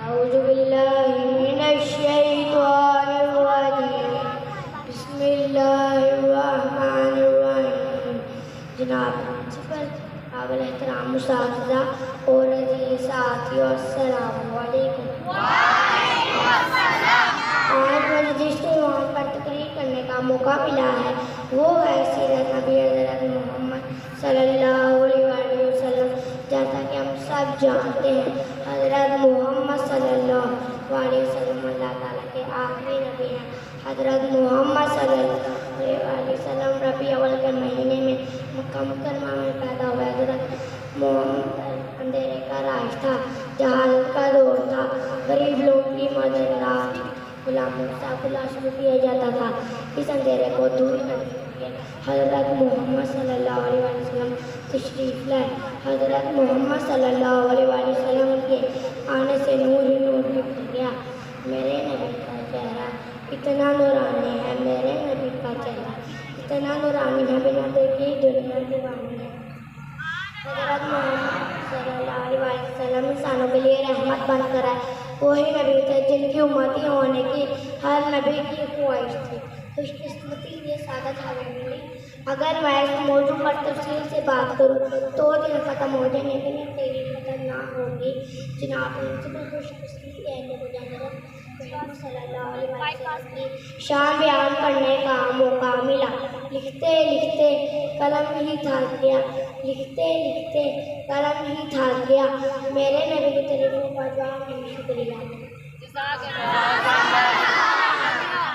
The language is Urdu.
أعوذ بالله من الشيطان الرجيم بسم الله الرحمن الرحيم. جناب پرنسپل، قابل احترام اساتذہ اور عزیز ساتھیو، السلام علیکم۔ آج مجھے جس عنوان پر تقریر کرنے کا موقع ملا ہے وہ ہے سیرت نبی حضرت محمد صلی اللہ علیہ وسلم۔ جیسا کہ ہم سب جانتے ہیں، حضرت محمد صلی اللہ علیہ وسلم اللہ تعالیٰ کے آخری نبی ہیں۔ حضرت محمد صلی اللہ علیہ وسلم ربیع الاول کے مہینے میں مکہ مکرمہ میں پیدا ہوئے۔ حضرت محمد اندھیرے کا راج تھا، جہالت کا دور تھا، غریب لوگوں کی مدد رات غلاموں کو شروع کیا جاتا تھا۔ اس اندھیرے کو دور کرنے کے لیے حضرت محمد صلی اللہ علیہ وسلم تشریف لائے۔ حضرت محمد صلی اللہ علیہ وسلم کے آنے سے نور ہی نور بکھر گیا۔ میرے نبی کا چہرہ اتنا نورانی ہے، میرے نبی کا چہرہ اتنا نورانی ہے، بنا دیکھے دنیا دیوانی ہے۔ حضرت محمد صلی اللہ علیہ وسلم انسانوں کے لیے رحمت بن کر آئے۔ وہی نبی تھے جن کی امتی ہونے کی ہر نبی کی خواہش تھی۔ خوش قسمتی یہ سعادت ہمیں ملی۔ اگر میں اس موضوع پر تفصیل سے بات کروں تو دن ختم ہو جائے، لیکن یہ تیری خطرناک ہوگی۔ جناب پرنسپل، خوش قسمتی ہے کہ مجھے حضرت محمد صلی اللہ علیہ وسلم کی شان بیان کرنے کا موقع ملا۔ لکھتے لکھتے قلم ہی تھک گیا، لکھتے لکھتے قلم ہی تھک گیا۔ میرے نبی کی تعریفوں کا جواب نہیں، شکریہ۔